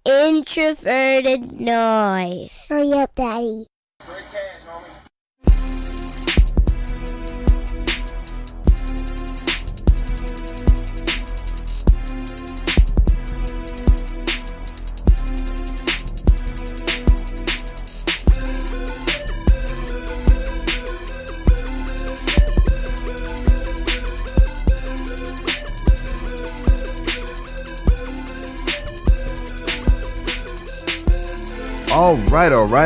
introverted noise. Hurry up, Daddy.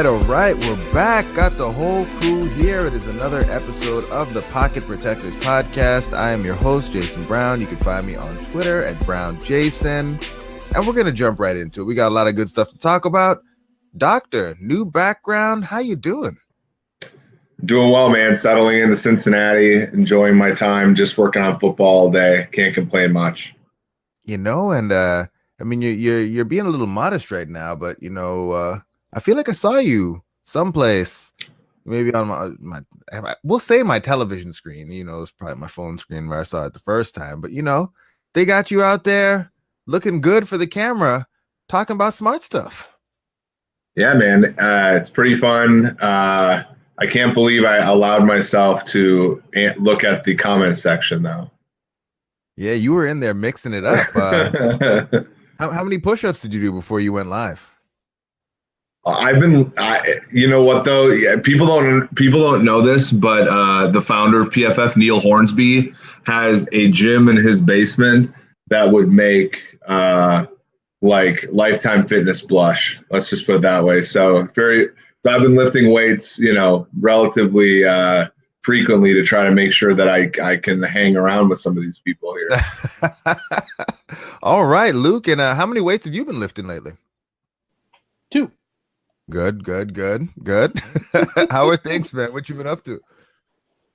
All right. We're back. Got the whole crew here. It is another episode of the Pocket Protected Podcast. I am your host, Jason Brown. You can find me on Twitter at BrownJason. And we're going to jump right into it. We got a lot of good stuff to talk about. Doctor, new background. How you doing? Doing well, man. Settling into Cincinnati, enjoying my time, just working on football all day. Can't complain much. You know, and I mean, you're being a little modest right now, but you know, I feel like I saw you someplace, maybe on my we'll say my television screen. You know, it's probably my phone screen where I saw it the first time. But you know, they got you out there looking good for the camera, talking about smart stuff. Yeah, man, it's pretty fun. I can't believe I allowed myself to look at the comment section, though. Yeah, you were in there mixing it up. How many push-ups did you do before you went live? You know what though? Yeah, people don't know this, but the founder of PFF, Neil Hornsby, has a gym in his basement that would make like Lifetime Fitness blush. Let's just put it that way. So I've been lifting weights, you know, relatively frequently to try to make sure that I can hang around with some of these people here. All right, Luke, and how many weights have you been lifting lately? 2. Good. How are things, man? What you been up to?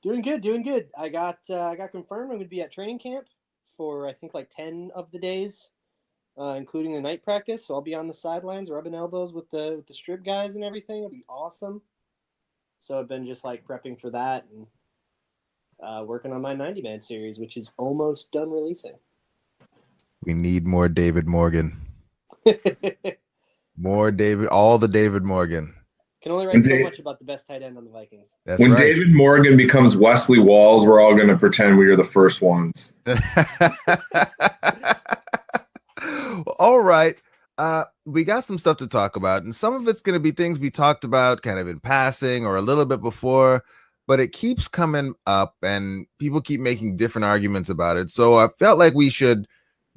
Doing good. I got confirmed I'm going to be at training camp for I think like 10 of the days, including the night practice. So I'll be on the sidelines rubbing elbows with the strip guys and everything. It'll be awesome. So I've been just like prepping for that and working on my 90-man series, which is almost done releasing. We need more David Morgan. All the David Morgan. Can only write so much about the best tight end on the Vikings. That's when right. David Morgan becomes Wesley Walls, we're all going to pretend we are the first ones. All right. We got some stuff to talk about, and some of it's going to be things we talked about kind of in passing or a little bit before, but it keeps coming up and people keep making different arguments about it. So I felt like we should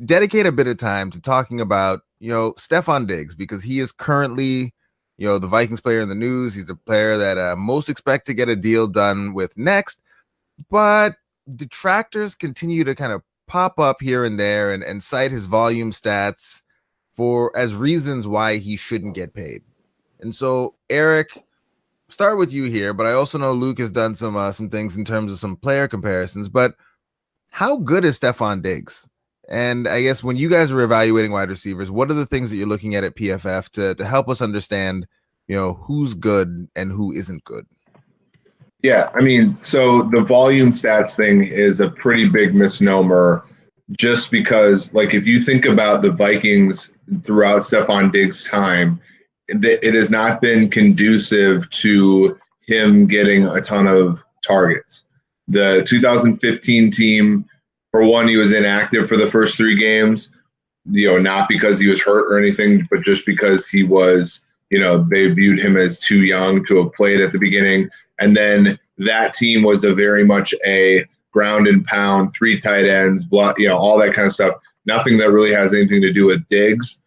dedicate a bit of time to talking about, you know, Stefon Diggs, because he is currently, you know, the Vikings player in the news. He's the player that most expect to get a deal done with next, but detractors continue to kind of pop up here and there and cite his volume stats as reasons why he shouldn't get paid. And so, Eric, start with you here, but I also know Luke has done some things in terms of some player comparisons, but how good is Stefon Diggs? And I guess when you guys are evaluating wide receivers, what are the things that you're looking at PFF to help us understand, you know, who's good and who isn't good? Yeah, I mean, so the volume stats thing is a pretty big misnomer, just because, like, if you think about the Vikings throughout Stefon Diggs' time, it has not been conducive to him getting a ton of targets. The 2015 team, for one, he was inactive for the first 3 games, you know, not because he was hurt or anything, but just because he was, you know, they viewed him as too young to have played at the beginning. And then that team was a very much a ground and pound, 3 tight ends, you know, all that kind of stuff. Nothing that really has anything to do with Diggs.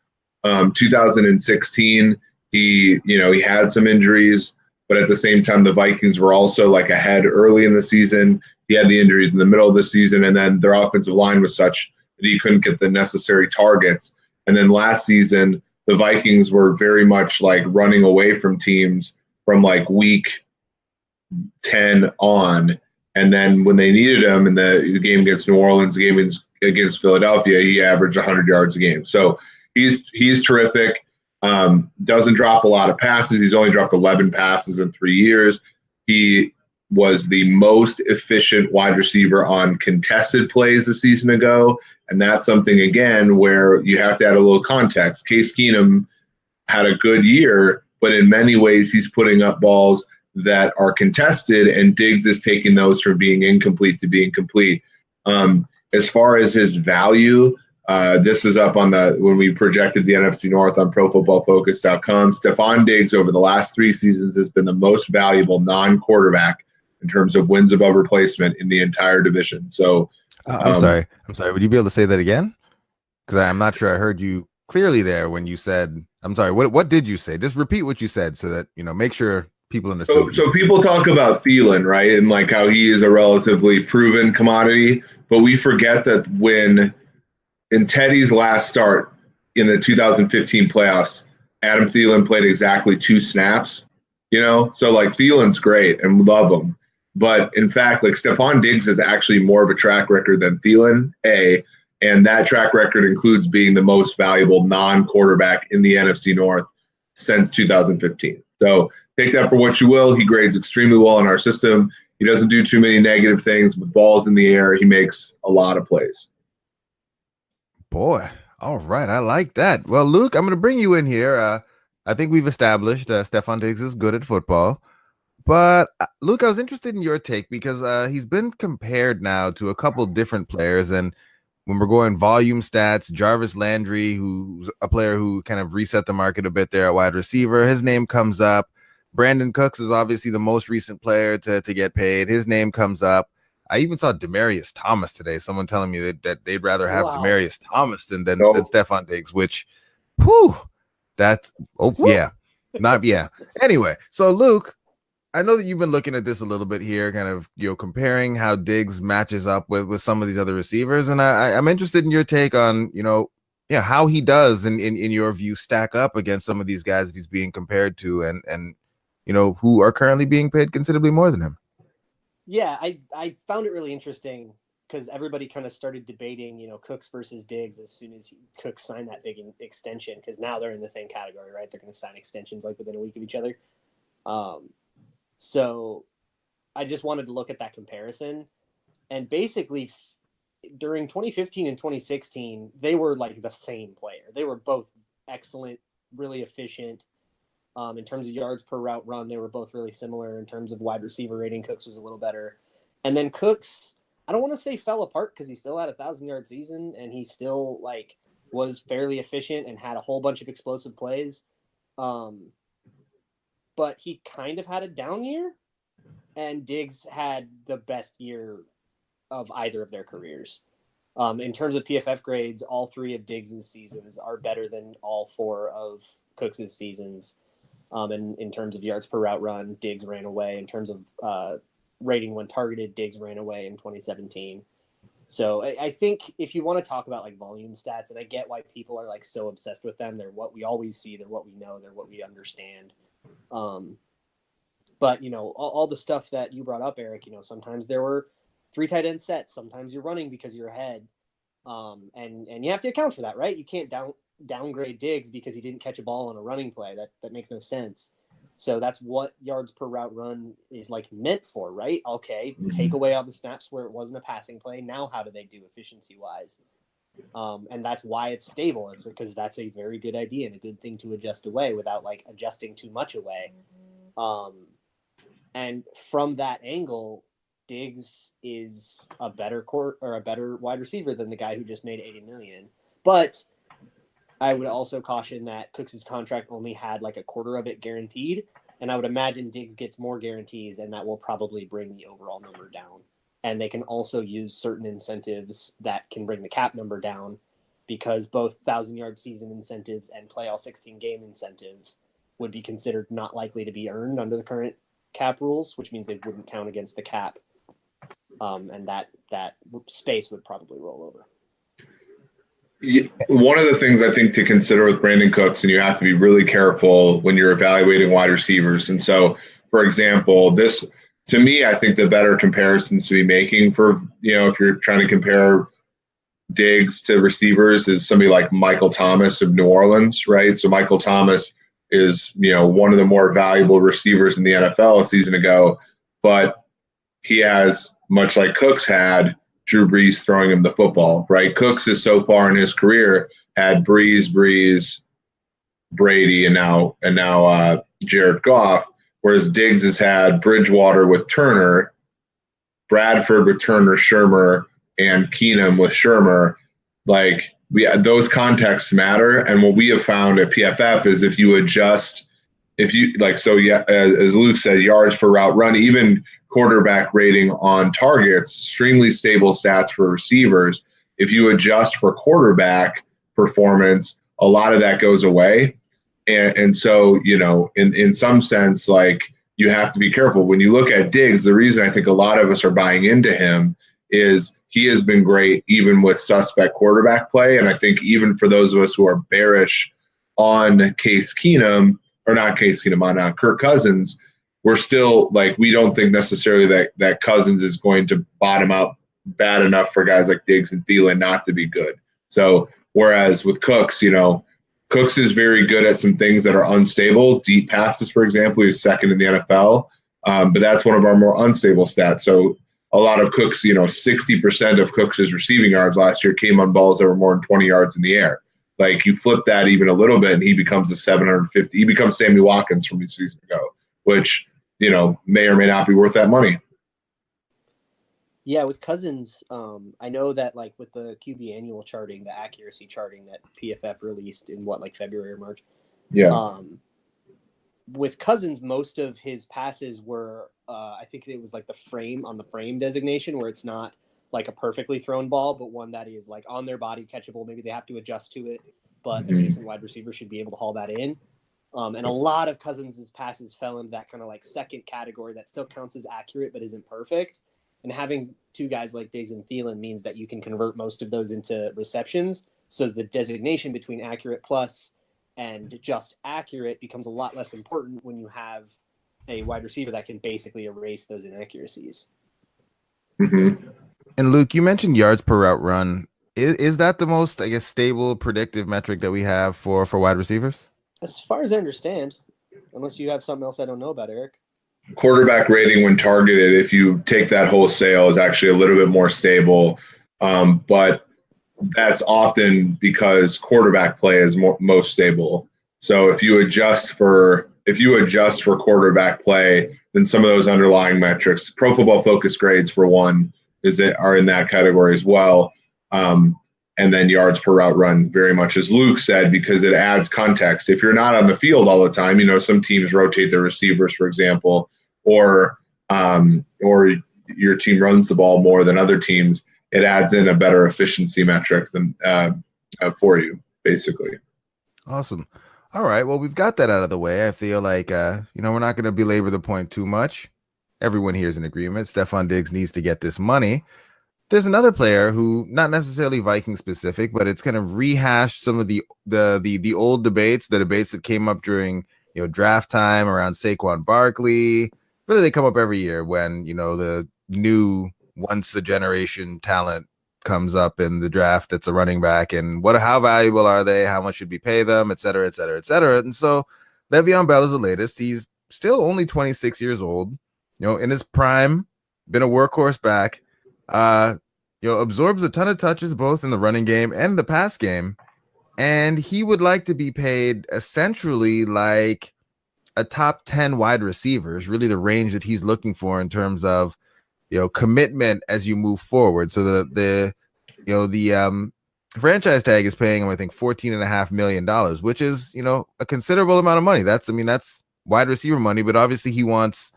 2016, he had some injuries, but at the same time, the Vikings were also like ahead early in the season. He had the injuries in the middle of the season, and then their offensive line was such that he couldn't get the necessary targets. And then last season, the Vikings were very much like running away from teams from like week 10 on. And then when they needed him in the game against New Orleans, the game against Philadelphia, he averaged 100 yards a game. So he's terrific. Doesn't drop a lot of passes. He's only dropped 11 passes in 3 years. He was the most efficient wide receiver on contested plays a season ago. And that's something, again, where you have to add a little context. Case Keenum had a good year, but in many ways he's putting up balls that are contested, and Diggs is taking those from being incomplete to being complete. As far as his value, this is up on when we projected the NFC North on ProFootballFocus.com. Stefon Diggs over the last 3 seasons has been the most valuable non-quarterback in terms of wins above replacement in the entire division. So I'm sorry. Would you be able to say that again? Because I'm not sure I heard you clearly there when you said. I'm sorry. What did you say? Just repeat what you said so that make sure people understand. So people talk about Thielen, right, and like how he is a relatively proven commodity, but we forget that when in Teddy's last start in the 2015 playoffs, Adam Thielen played exactly 2 snaps. So like Thielen's great and love him, but in fact, like Stefon Diggs is actually more of a track record than Thielen, and that track record includes being the most valuable non-quarterback in the NFC North since 2015. So take that for what you will. He grades extremely well in our system. He doesn't do too many negative things. With balls in the air, he makes a lot of plays. Boy, all right. I like that. Well, Luke, I'm going to bring you in here. I think we've established Stefon Diggs is good at football. But, Luke, I was interested in your take because he's been compared now to a couple different players. And when we're going volume stats, Jarvis Landry, who's a player who kind of reset the market a bit there at wide receiver, his name comes up. Brandon Cooks is obviously the most recent player to get paid. His name comes up. I even saw Demaryius Thomas today. Someone telling me that they'd rather have Demaryius Thomas than Stefon Diggs, which, Anyway, so Luke, I know that you've been looking at this a little bit here, kind of comparing how Diggs matches up with some of these other receivers, and I'm interested in your take on how he does in your view stack up against some of these guys that he's being compared to, and who are currently being paid considerably more than him. Yeah, I found it really interesting because everybody kind of started debating, Cooks versus Diggs as soon as Cooks signed that big extension, because now they're in the same category, right? They're going to sign extensions like within a week of each other. So I just wanted to look at that comparison, and basically during 2015 and 2016, they were like the same player. They were both excellent, really efficient. In terms of yards per route run, they were both really similar. In terms of wide receiver rating, Cooks was a little better. And then Cooks, I don't want to say fell apart because he still had a 1,000-yard season and he still was fairly efficient and had a whole bunch of explosive plays. But he kind of had a down year, and Diggs had the best year of either of their careers. In terms of PFF grades, all 3 of Diggs' seasons are better than all 4 of Cooks' seasons. And in terms of yards per route run, Diggs ran away. In terms of rating when targeted, Diggs ran away in 2017. So I think if you want to talk about volume stats, and I get why people are so obsessed with them, they're what we always see, they're what we know, they're what we understand. But all the stuff that you brought up, Eric, sometimes there were 3 tight end sets, sometimes you're running because you're ahead, and you have to account for that, right? You can't downgrade Diggs because he didn't catch a ball on a running play. That makes no sense. So that's what yards per route run is meant for, right? Okay, take away all the snaps where it wasn't a passing play. Now how do they do efficiency wise? And that's why it's stable. It's because that's a very good idea and a good thing to adjust away without adjusting too much away. And from that angle, Diggs is a better a better wide receiver than the guy who just made $80 million. But I would also caution that Cooks' contract only had a quarter of it guaranteed, and I would imagine Diggs gets more guarantees, and that will probably bring the overall number down. And they can also use certain incentives that can bring the cap number down, because both 1,000-yard season incentives and play all 16 game incentives would be considered not likely to be earned under the current cap rules, which means they wouldn't count against the cap, and that space would probably roll over. One of the things I think to consider with Brandon Cooks, and you have to be really careful when you're evaluating wide receivers. And so, for example, this, to me, I think the better comparisons to be making for, if you're trying to compare Diggs to receivers is somebody like Michael Thomas of New Orleans, right? So Michael Thomas is, one of the more valuable receivers in the NFL a season ago, but he has, much like Cooks had, Drew Brees throwing him the football, right? Cooks is so far in his career had Brees, Brady and now Jared Goff, whereas Diggs has had Bridgewater with Turner, Bradford with Turner, Shermer, and Keenum with Shermer. Like those contexts matter, and what we have found at PFF is if you adjust, as Luke said, yards per route run, even quarterback rating on targets, extremely stable stats for receivers. If you adjust for quarterback performance, a lot of that goes away. And so, in some sense, like you have to be careful. When you look at Diggs, the reason I think a lot of us are buying into him is he has been great even with suspect quarterback play. And I think even for those of us who are bearish on Case Keenum, or not Case Keenum, on Kirk Cousins, we're still like, we don't think necessarily that Cousins is going to bottom out bad enough for guys like Diggs and Thielen not to be good. So whereas with Cooks, Cooks is very good at some things that are unstable. Deep passes, for example, he's second in the NFL, but that's one of our more unstable stats. So a lot of Cooks, 60% of Cooks' receiving yards last year came on balls that were more than 20 yards in the air. Like you flip that even a little bit, and he becomes a 750. He becomes Sammy Watkins from a season ago, which may or may not be worth that money. Yeah, with Cousins, I know that like with the QB annual charting, the accuracy charting that PFF released in February or March. Yeah. With Cousins, most of his passes were, I think it was like the frame designation, where it's not like a perfectly thrown ball, but one that is like on their body catchable. Maybe they have to adjust to it, but a decent wide receiver should be able to haul that in. And a lot of Cousins' passes fell into that kind of like second category that still counts as accurate but isn't perfect. And having two guys like Diggs and Thielen means that you can convert most of those into receptions. So the designation between accurate plus and just accurate becomes a lot less important when you have a wide receiver that can basically erase those inaccuracies. Mm-hmm. And Luke, you mentioned yards per route run. Is that the most, I guess, stable predictive metric that we have for wide receivers? As far as I understand, unless you have something else I don't know about, Eric. Quarterback rating when targeted, if you take that wholesale, is actually a little bit more stable. But that's often because quarterback play is most stable. So if you adjust for quarterback play, then some of those underlying metrics, Pro Football Focus grades for one, are in that category as well. And then yards per route run, very much as Luke said, because it adds context. If you're not on the field all the time, some teams rotate their receivers, for example, or your team runs the ball more than other teams. It adds in a better efficiency metric than for you, basically. Awesome. All right. Well, we've got that out of the way. I feel like we're not going to belabor the point too much. Everyone here is in agreement. Stefon Diggs needs to get this money. There's another player who, not necessarily Viking specific, but it's kind of rehashed some of the old debates, the debates that came up during draft time around Saquon Barkley. Really, they come up every year when the new once a generation talent comes up in the draft. That's a running back, and how valuable are they? How much should we pay them? Et cetera, et cetera, et cetera. And so Le'Veon Bell is the latest. He's still only 26 years old. In his prime, been a workhorse back. Absorbs a ton of touches both in the running game and the pass game, and he would like to be paid essentially like a top 10 wide receiver is really the range that he's looking for in terms of commitment as you move forward. So the franchise tag is paying him, I think, $14.5 million, which is a considerable amount of money. That's wide receiver money, but obviously he wants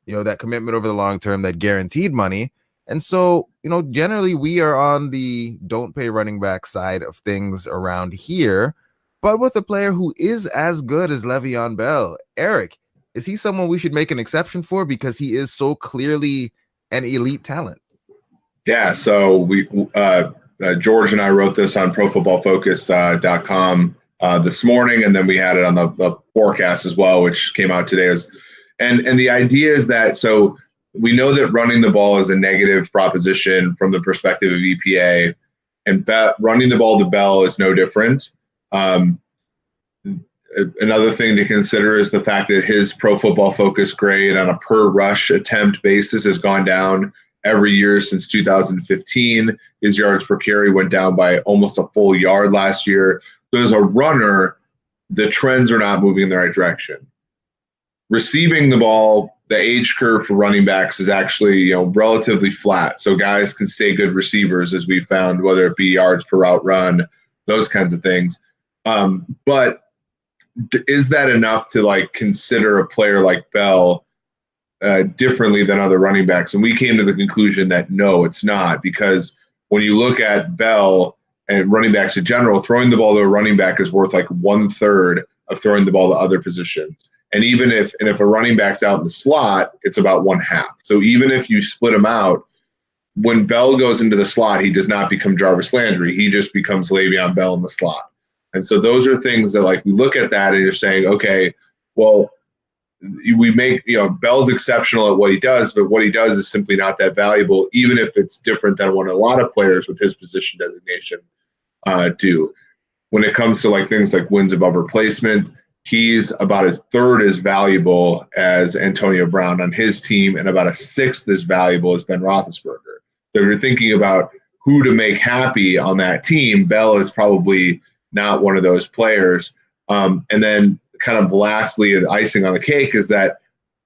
that commitment over the long term, that guaranteed money. And so, generally we are on the don't pay running back side of things around here, but with a player who is as good as Le'Veon Bell. Eric, is he someone we should make an exception for because he is so clearly an elite talent? Yeah. So we, George and I wrote this on ProFootballFocus.com this morning, and then we had it on the forecast as well, which came out today. And the idea is that, so we know that running the ball is a negative proposition from the perspective of EPA, and running the ball to Bell is no different. Another thing to consider is the fact that his Pro Football Focus grade on a per rush attempt basis has gone down every year since 2015. His yards per carry went down by almost a full yard last year. So as a runner, the trends are not moving in the right direction. Receiving the ball, the age curve for running backs is actually relatively flat. So guys can stay good receivers, as we found, whether it be yards per route run, those kinds of things. But is that enough to like consider a player like Bell differently than other running backs? And we came to the conclusion that no, it's not, because when you look at Bell and running backs in general, throwing the ball to a running back is worth like 1/3 of throwing the ball to other positions. And even if a running back's out in the slot, it's about 1/2. So even if you split them out, when Bell goes into the slot, he does not become Jarvis Landry. He just becomes Le'Veon Bell in the slot. And so those are things that, like, we look at that and you're saying, okay, well, we make, Bell's exceptional at what he does, but what he does is simply not that valuable, even if it's different than what a lot of players with his position designation do. When it comes to like things like wins above replacement, he's about 1/3 as valuable as Antonio Brown on his team, and about 1/6 as valuable as Ben Roethlisberger. So if you're thinking about who to make happy on that team, Bell is probably not one of those players. And then kind of lastly, the icing on the cake is that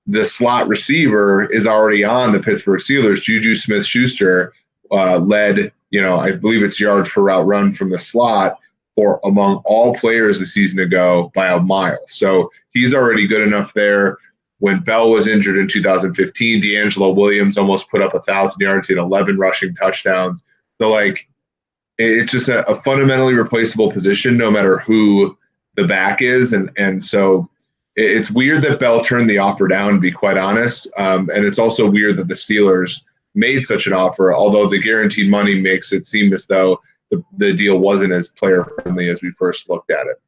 the slot receiver is already on the Pittsburgh Steelers. Juju Smith-Schuster led, I believe it's yards per route run from the slot for among all players a season ago by a mile. So he's already good enough there. When Bell was injured in 2015, D'Angelo Williams almost put up 1,000 yards. He had 11 rushing touchdowns. So like, it's just a fundamentally replaceable position, no matter who the back is. And so it's weird that Bell turned the offer down, to be quite honest. And it's also weird that the Steelers made such an offer, although the guaranteed money makes it seem as though the deal wasn't as player-friendly as we first looked at it.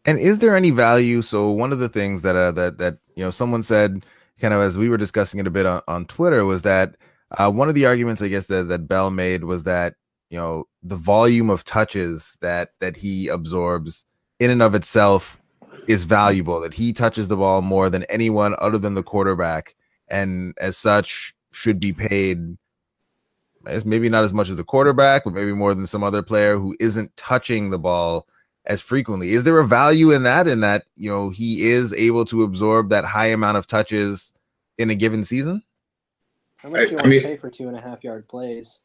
And is there any value? So one of the things that someone said, kind of as we were discussing it a bit on Twitter, was that one of the arguments, I guess, that Bell made was that the volume of touches that he absorbs in and of itself is valuable. That he touches the ball more than anyone other than the quarterback, and as such should be paid. Maybe not as much as the quarterback, but maybe more than some other player who isn't touching the ball as frequently. Is there a value in that? In that he is able to absorb that high amount of touches in a given season? How much do you want to pay for 2.5-yard plays?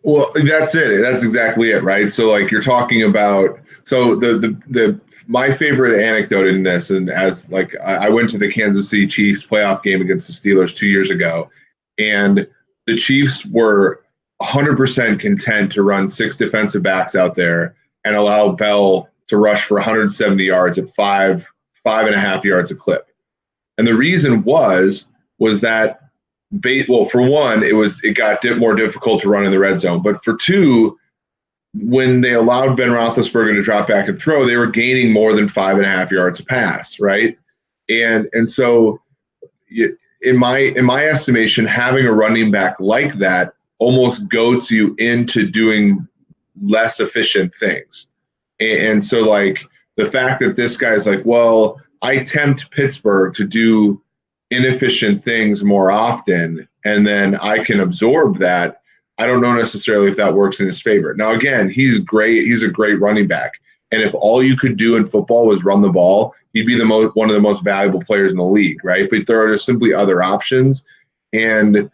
Well, that's it. That's exactly it, right? So like you're talking about, so the my favorite anecdote in this, and as like I went to the Kansas City Chiefs playoff game against the Steelers 2 years ago, and the Chiefs were 100% content to run 6 defensive backs out there and allow Bell to rush for 170 yards at 5.5 yards a clip. And the reason was that, well, for one, it got more difficult to run in the red zone. But for two, when they allowed Ben Roethlisberger to drop back and throw, they were gaining more than 5.5 yards a pass, right? And so in my estimation, having a running back like that almost goads you into doing less efficient things. And so like the fact that this guy's like, well, I tempt Pittsburgh to do inefficient things more often, and then I can absorb that. I don't know necessarily if that works in his favor. Now, again, he's great. He's a great running back. And if all you could do in football was run the ball, he'd be one of the most valuable players in the league, right? But there are just simply other options, and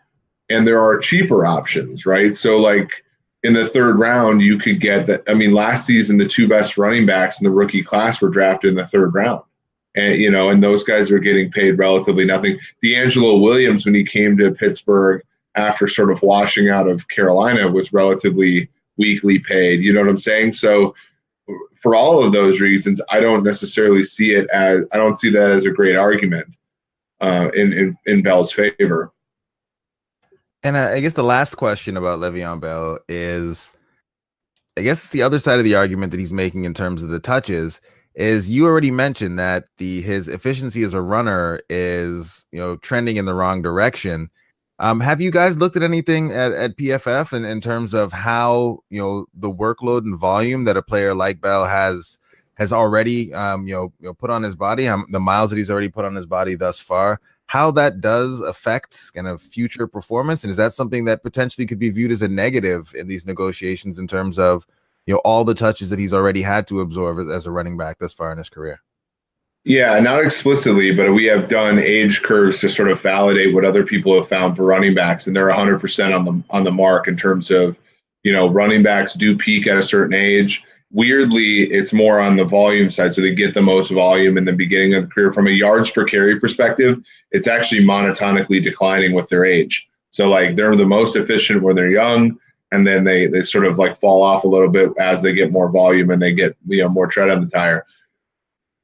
there are cheaper options, right? So like in the 3rd round, you could get that. I mean, last season, the 2 best running backs in the rookie class were drafted in the 3rd round. And, and those guys are getting paid relatively nothing. D'Angelo Williams, when he came to Pittsburgh after sort of washing out of Carolina, was relatively weakly paid. You know what I'm saying? So for all of those reasons, I don't necessarily see that as a great argument in Bell's favor. And I guess the last question about Le'Veon Bell is, I guess it's the other side of the argument that he's making in terms of the touches, is you already mentioned that his efficiency as a runner is trending in the wrong direction. Have you guys looked at anything at PFF in terms of how the workload and volume that a player like Bell has already put on his body, the miles that he's already put on his body thus far, how that does affect kind of future performance? And is that something that potentially could be viewed as a negative in these negotiations in terms of all the touches that he's already had to absorb as a running back thus far in his career. Yeah, not explicitly, but we have done age curves to sort of validate what other people have found for running backs, and they're 100% on the mark in terms of, running backs do peak at a certain age. Weirdly, it's more on the volume side, so they get the most volume in the beginning of the career. From a yards per carry perspective, it's actually monotonically declining with their age. So like they're the most efficient when they're young, and then they sort of like fall off a little bit as they get more volume and they get more tread on the tire.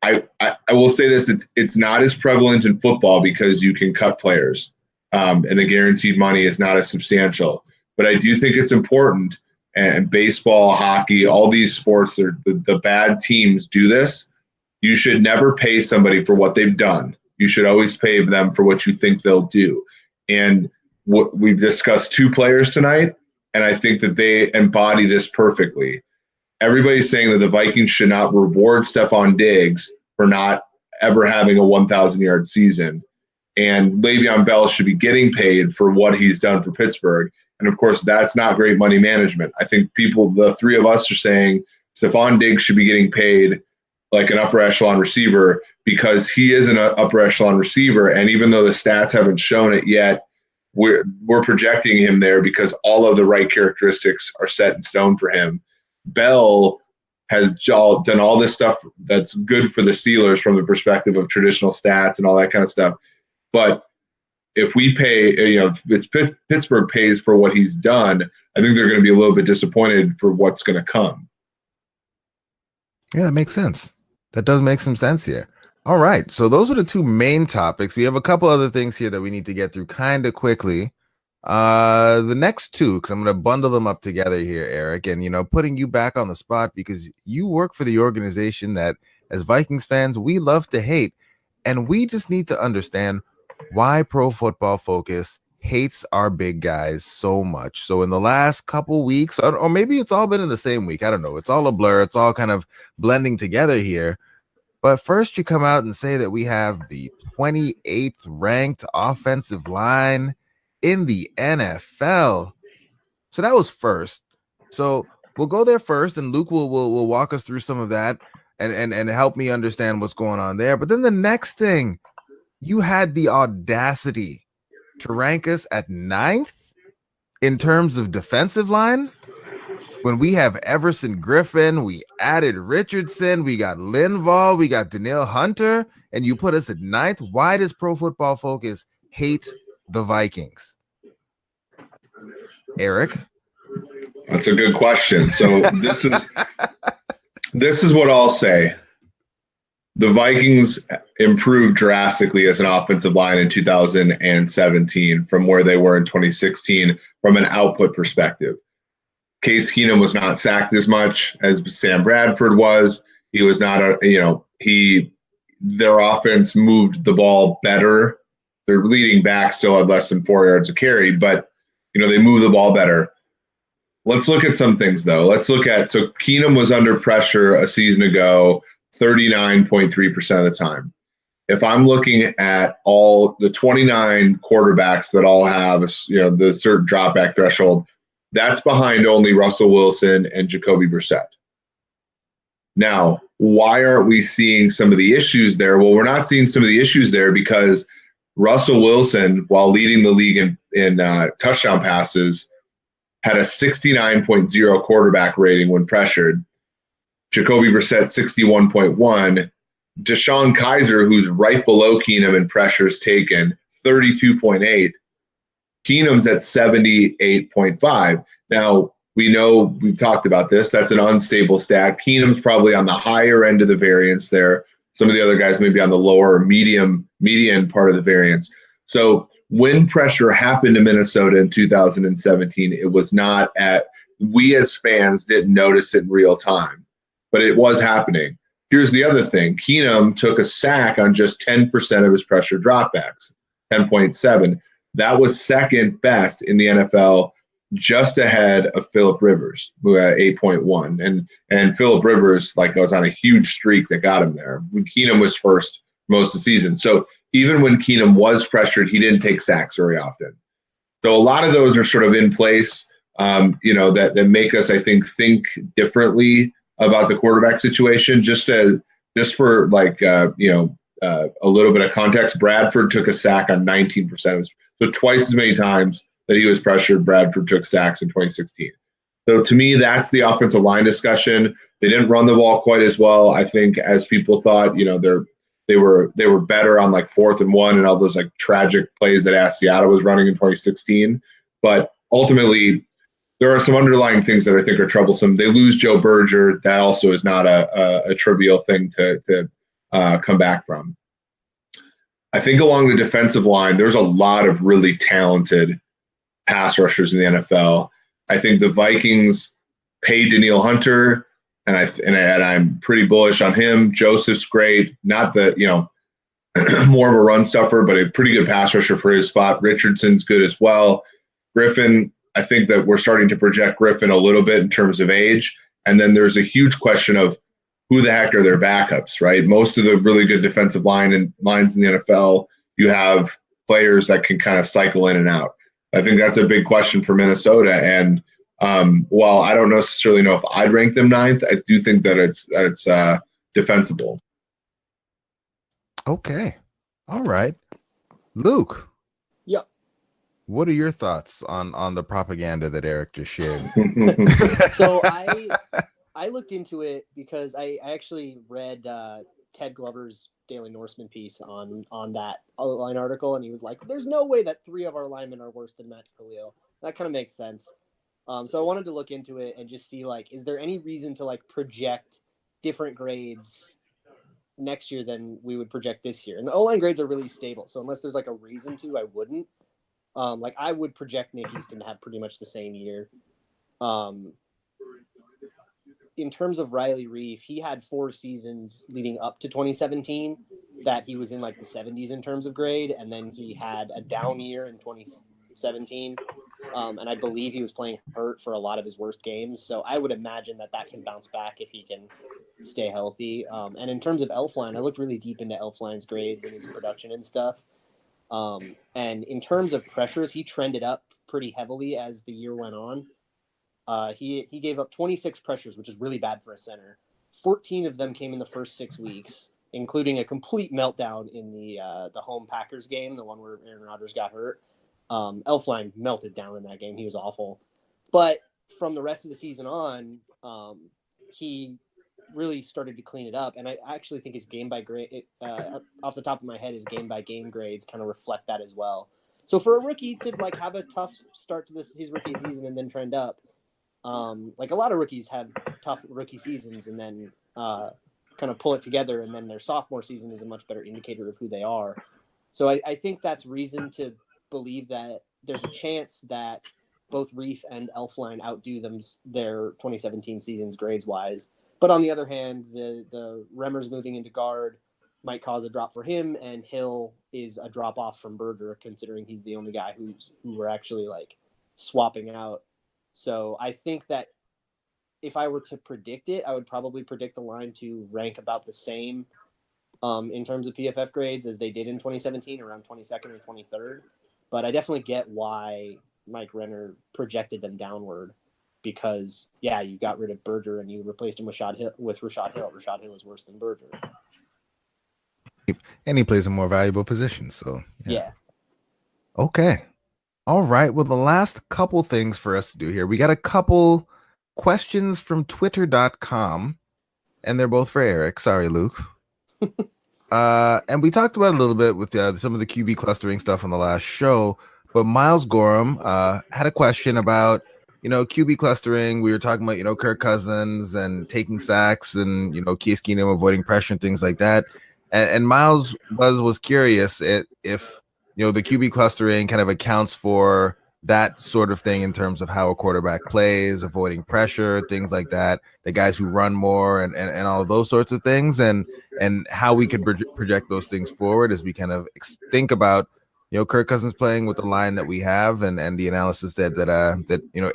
I will say this: it's not as prevalent in football because you can cut players, and the guaranteed money is not as substantial. But I do think it's important. And baseball, hockey, all these sports, the bad teams do this. You should never pay somebody for what they've done. You should always pay them for what you think they'll do. And we've discussed two players tonight, and I think that they embody this perfectly. Everybody's saying that the Vikings should not reward Stefon Diggs for not ever having a 1,000-yard season. And Le'Veon Bell should be getting paid for what he's done for Pittsburgh. And, of course, that's not great money management. I think the three of us are saying Stefon Diggs should be getting paid like an upper echelon receiver because he is an upper echelon receiver. And even though the stats haven't shown it yet, we're projecting him there because all of the right characteristics are set in stone for him. Bell has done all this stuff that's good for the Steelers from the perspective of traditional stats and all that kind of stuff. But if we pay, if Pittsburgh pays for what he's done, I think they're going to be a little bit disappointed for what's going to come. Yeah, that makes sense. That does make some sense here. All right. So those are the two main topics. We have a couple other things here that we need to get through kind of quickly. The next two, because I'm going to bundle them up together here, Eric, and, putting you back on the spot because you work for the organization that as Vikings fans, we love to hate. And we just need to understand why Pro Football Focus hates our big guys so much. So in the last couple weeks, or maybe it's all been in the same week, I don't know. It's all a blur. It's all kind of blending together here. But first you come out and say that we have the 28th ranked offensive line in the NFL. So that was first. So we'll go there first, and Luke will walk us through some of that and help me understand what's going on there. But then the next thing, you had the audacity to rank us at 9th in terms of defensive line when we have Everson Griffin, we added Richardson, we got Linval, we got Danielle Hunter, and you put us at 9th. Why does Pro Football Focus hate the Vikings? Eric? That's a good question. So this is what I'll say. The Vikings improved drastically as an offensive line in 2017 from where they were in 2016 from an output perspective. Case Keenum was not sacked as much as Sam Bradford was. He was not their offense moved the ball better. Their leading back still had less than 4 yards of carry, but they moved the ball better. Let's look at some things though. So Keenum was under pressure a season ago 39.3% of the time. If I'm looking at all the 29 quarterbacks that all have the certain drop back threshold, that's behind only Russell Wilson and Jacoby Brissett. Now, why aren't we seeing some of the issues there? Well, we're not seeing some of the issues there because Russell Wilson, while leading the league in touchdown passes, had a 69.0 quarterback rating when pressured. Jacoby Brissett, 61.1. Deshaun Kaiser, who's right below Keenum in pressures taken, 32.8. Keenum's at 78.5. Now, we know we've talked about this. That's an unstable stat. Keenum's probably on the higher end of the variance there. Some of the other guys may be on the lower or median part of the variance. So when pressure happened to Minnesota in 2017, it was not we as fans didn't notice it in real time, but it was happening. Here's the other thing. Keenum took a sack on just 10% of his pressure dropbacks, 10.7. That was second best in the NFL, just ahead of Phillip Rivers, who had 8.1. And Phillip Rivers was on a huge streak that got him there. When Keenum was first most of the season. So even when Keenum was pressured, he didn't take sacks very often. So a lot of those are sort of in place. that make us, I think differently about the quarterback situation. Just for like a little bit of context, Bradford took a sack on 19%. So twice as many times that he was pressured, Bradford took sacks in 2016. So to me, that's the offensive line discussion. They didn't run the ball quite as well, I think, as people thought. They were better on like 4th and 1 and all those like tragic plays that Seattle was running in 2016. But ultimately, there are some underlying things that I think are troublesome. They lose Joe Berger. That also is not a trivial thing to come back from. I think along the defensive line, there's a lot of really talented pass rushers in the NFL. I think the Vikings paid Danielle Hunter, and I'm pretty bullish on him. Joseph's great, not the more of a run stuffer, but a pretty good pass rusher for his spot. Richardson's good as well. Griffin, I think that we're starting to project Griffin a little bit in terms of age, and then there's a huge question of who the heck are their backups, right? Most of the really good defensive lines in the NFL, you have players that can kind of cycle in and out. I think that's a big question for Minnesota. And while I don't necessarily know if I'd rank them 9th, I do think that it's defensible. Okay. All right. Luke. Yep. What are your thoughts on the propaganda that Eric just shared? So I looked into it because I actually read Ted Glover's Daily Norseman piece on that line article, and he was like, "There's no way that 3 of our linemen are worse than Matt Khalil." That kind of makes sense. So I wanted to look into it and just see is there any reason to project different grades next year than we would project this year? And the O-line grades are really stable, so unless there's a reason to, I wouldn't. I would project Nick Easton to have pretty much the same year. In terms of Riley Reef, he had 4 seasons leading up to 2017 that he was in the 70s in terms of grade, and then he had a down year in 2017, and I believe he was playing hurt for a lot of his worst games. So I would imagine that can bounce back if he can stay healthy. And in terms of Elfline, I looked really deep into Elfline's grades and his production and stuff. And in terms of pressures, he trended up pretty heavily as the year went on. He gave up 26 pressures, which is really bad for a center. 14 of them came in the first 6 weeks, including a complete meltdown in the home Packers game, the one where Aaron Rodgers got hurt. Elfline melted down in that game. He was awful. But from the rest of the season on, he really started to clean it up. And I actually think his game by grade, off the top of my head, his game by game grades kind of reflect that as well. So for a rookie to have a tough start to his rookie season and then trend up, a lot of rookies have tough rookie seasons and then kind of pull it together, and then their sophomore season is a much better indicator of who they are. So I think that's reason to believe that there's a chance that both Reef and Elfline outdo their 2017 seasons grades wise. But on the other hand, the Remmers moving into guard might cause a drop for him, and Hill is a drop off from Berger, considering he's the only guy who we're actually swapping out. So I think that if I were to predict it, I would probably predict the line to rank about the same in terms of PFF grades as they did in 2017, around 22nd or 23rd. But I definitely get why Mike Renner projected them downward, because you got rid of Berger and you replaced him with Rashad Hill. Rashad Hill is worse than Berger. And he plays a more valuable position. So yeah. Okay. All right. Well, the last couple things for us to do here. We got a couple questions from twitter.com, and they're both for Eric. Sorry, Luke. And we talked about it a little bit with some of the QB clustering stuff on the last show, but Miles Gorham had a question about, QB clustering. We were talking about, Kirk Cousins and taking sacks and, Case Keenum avoiding pressure and things like that. And Miles was curious if the QB clustering kind of accounts for that sort of thing in terms of how a quarterback plays, avoiding pressure, things like that, the guys who run more and all of those sorts of things, and how we could project those things forward as we kind of think about, Kirk Cousins playing with the line that we have and the analysis that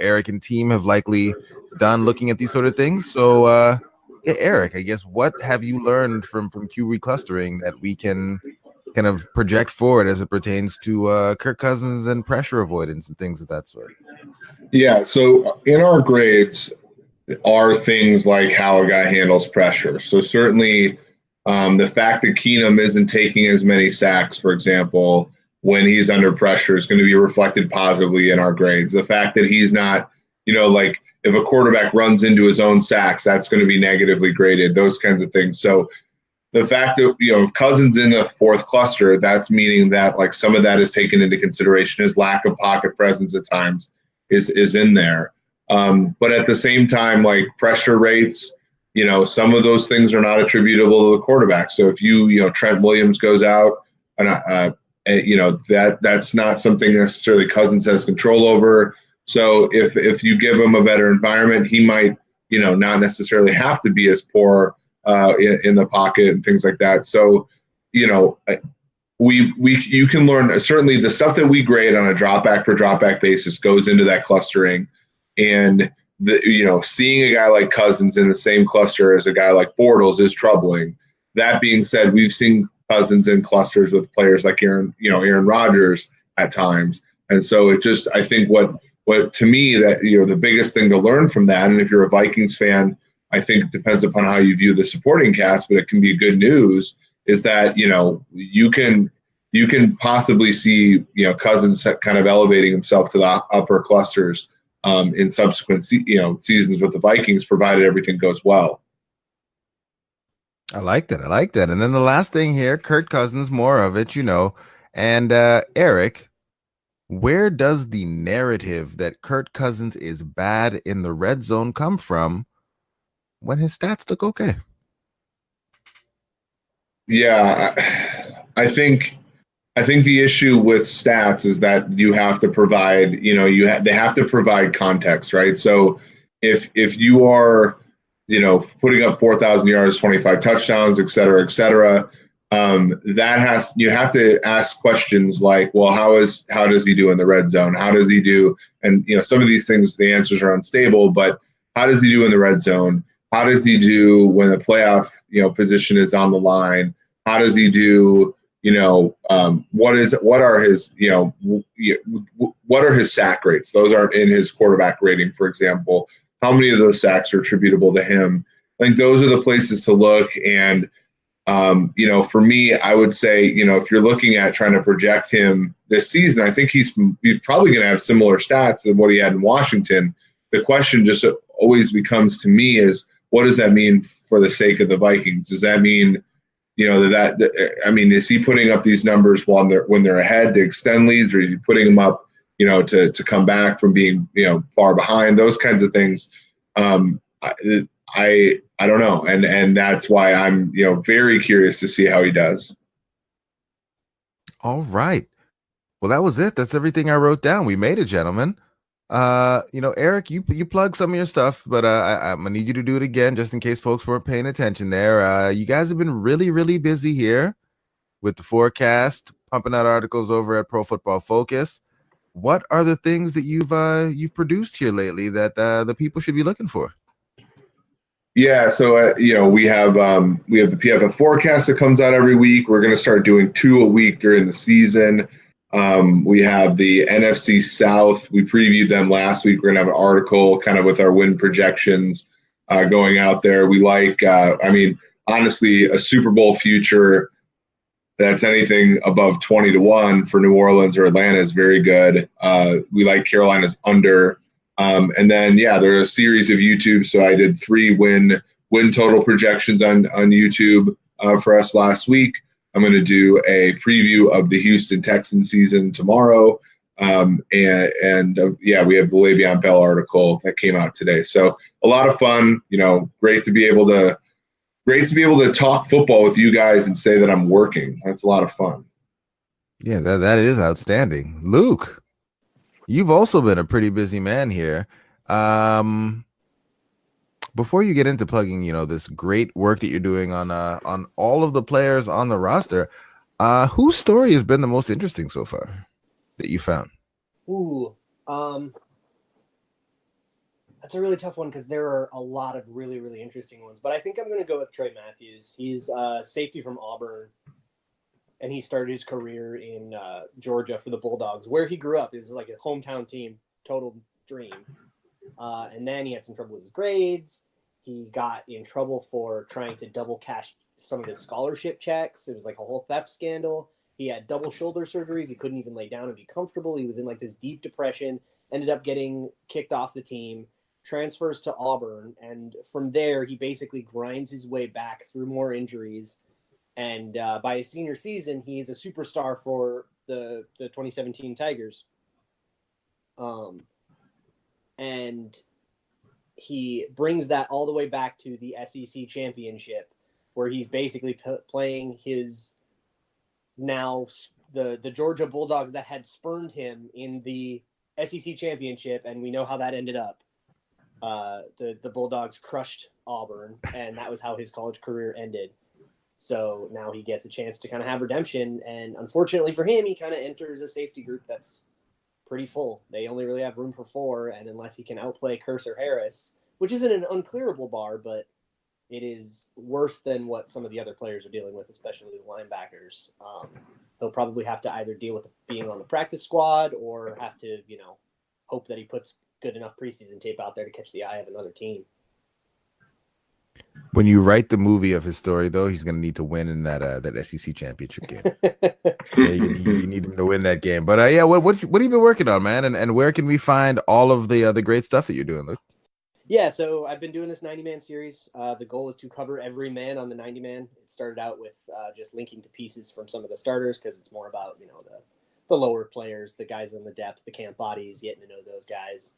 Eric and team have likely done looking at these sort of things. So, Eric, I guess, what have you learned from QB clustering that we can kind of project forward as it pertains to Kirk Cousins and pressure avoidance and things of that sort? Yeah. So in our grades are things like how a guy handles pressure. So certainly the fact that Keenum isn't taking as many sacks, for example, when he's under pressure is going to be reflected positively in our grades. The fact that he's not, like if a quarterback runs into his own sacks, that's going to be negatively graded, those kinds of things. So the fact that, if Cousins in the fourth cluster, that's meaning that like some of that is taken into consideration. His lack of pocket presence at times is in there. But at the same time, like pressure rates, some of those things are not attributable to the quarterback. So if Trent Williams goes out, and that's not something necessarily Cousins has control over. So if you give him a better environment, he might not necessarily have to be as poor in the pocket and things like that. So you can learn, certainly the stuff that we grade on a drop back per drop back basis goes into that clustering. And seeing a guy like Cousins in the same cluster as a guy like Bortles is troubling. That being said, we've seen Cousins in clusters with players like Aaron Rodgers at times. And so I think what to me that the biggest thing to learn from that, and if you're a Vikings fan, I think it depends upon how you view the supporting cast, but it can be good news, is that you can possibly see Cousins kind of elevating himself to the upper clusters in subsequent seasons with the Vikings, provided everything goes well. I like that. And then the last thing here, Kirk Cousins, more of it, and Eric, where does the narrative that Kirk Cousins is bad in the red zone come from when his stats look okay? Yeah, I think the issue with stats is that you have to provide, they have to provide context, right? So if you are, putting up 4,000 yards, 25 touchdowns, et cetera, you have to ask questions like, well, how does he do in the red zone? How does he do? And some of these things, the answers are unstable, but how does he do in the red zone? How does he do when the playoff, position is on the line? How does he do? What are his sack rates? Those aren't in his quarterback rating, for example. How many of those sacks are attributable to him? I think those are the places to look. And, for me, I would say, if you're looking at trying to project him this season, I think he's probably going to have similar stats than what he had in Washington. The question just always becomes to me is, what does that mean for the sake of the Vikings? Does that mean, is he putting up these numbers when they're ahead to extend leads, or is he putting them up, to come back from being, far behind? Those kinds of things. I don't know, and that's why I'm, very curious to see how he does. All right. Well, that was it. That's everything I wrote down. We made it, gentlemen. Eric, you plug some of your stuff, but I'm gonna need you to do it again just in case folks weren't paying attention there. You guys have been really, really busy here with the forecast, pumping out articles over at Pro Football Focus. What are the things that you've produced here lately that the people should be looking for? Yeah, so we have the PFF forecast that comes out every week. We're going to start doing 2 a week during the season. We have the NFC South. We previewed them last week. We're going to have an article kind of with our win projections going out there. We like, honestly, a Super Bowl future that's anything above 20-1 for New Orleans or Atlanta is very good. We like Carolina's under. And then, there are a series of YouTube. So I did 3 win total projections on YouTube for us last week. I'm going to do a preview of the Houston Texans season tomorrow. We have the Le'Veon Bell article that came out today. So a lot of fun, great to be able to talk football with you guys and say that I'm working. That's a lot of fun. Yeah, that is outstanding. Luke, you've also been a pretty busy man here. Before you get into plugging, this great work that you're doing on all of the players on the roster, whose story has been the most interesting so far that you found? Ooh, that's a really tough one because there are a lot of really, really interesting ones. But I think I'm going to go with Trey Matthews. He's safety from Auburn, and he started his career in Georgia for the Bulldogs, where he grew up. Is like a hometown team, total dream. And then he had some trouble with his grades. He got in trouble for trying to double cash some of his scholarship checks. It was like a whole theft scandal. He had double shoulder surgeries. He couldn't even lay down and be comfortable. He was in like this deep depression, ended up getting kicked off the team, transfers to Auburn. And from there, he basically grinds his way back through more injuries. And by his senior season, he's a superstar for the 2017 Tigers. And he brings that all the way back to the SEC championship, where he's basically playing his now the Georgia Bulldogs that had spurned him in the SEC championship, and we know how that ended up. The Bulldogs crushed Auburn, and that was how his college career ended. So now he gets a chance to kind of have redemption, and unfortunately for him, he kind of enters a safety group that's pretty full. They only really have room for 4, and unless he can outplay Cursor Harris, which isn't an unclearable bar, but it is worse than what some of the other players are dealing with, especially the linebackers. He'll probably have to either deal with being on the practice squad or have to, hope that he puts good enough preseason tape out there to catch the eye of another team. When you write the movie of his story, though, he's going to need to win in that SEC championship game. You need him to win that game. But what have you been working on, man? And where can we find all of the great stuff that you're doing, Luke? Yeah, so I've been doing this 90-man series. The goal is to cover every man on the 90-man. It started out with just linking to pieces from some of the starters because it's more about the lower players, the guys in the depth, the camp bodies, getting to know those guys.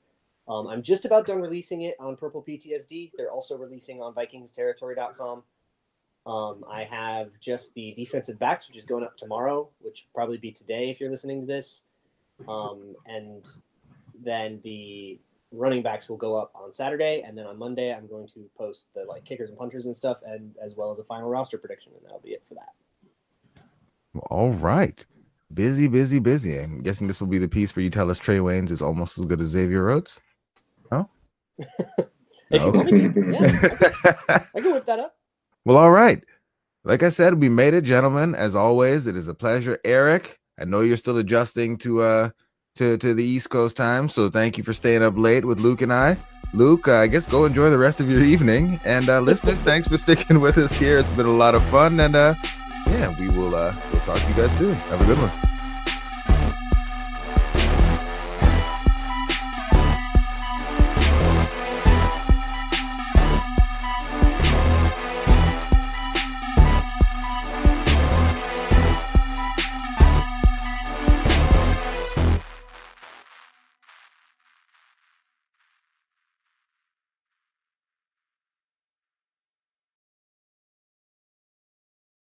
I'm just about done releasing it on Purple PTSD. They're also releasing on VikingsTerritory.com. I have just the defensive backs, which is going up tomorrow, which will probably be today if you're listening to this. And then the running backs will go up on Saturday, and then on Monday I'm going to post the kickers and punters and stuff, and as well as a final roster prediction, and that'll be it for that. Well, all right. Busy. I'm guessing this will be the piece where you tell us Trey Waynes is almost as good as Xavier Rhodes. No? If you want me to, yeah, I can whip that up. Well, all right. Like I said, we made it, gentlemen. As always, it is a pleasure. Eric, I know you're still adjusting to the East Coast time, so thank you for staying up late with Luke and I. Luke, I guess go enjoy the rest of your evening. And listeners, thanks for sticking with us here. It's been a lot of fun, and we'll talk to you guys soon. Have a good one.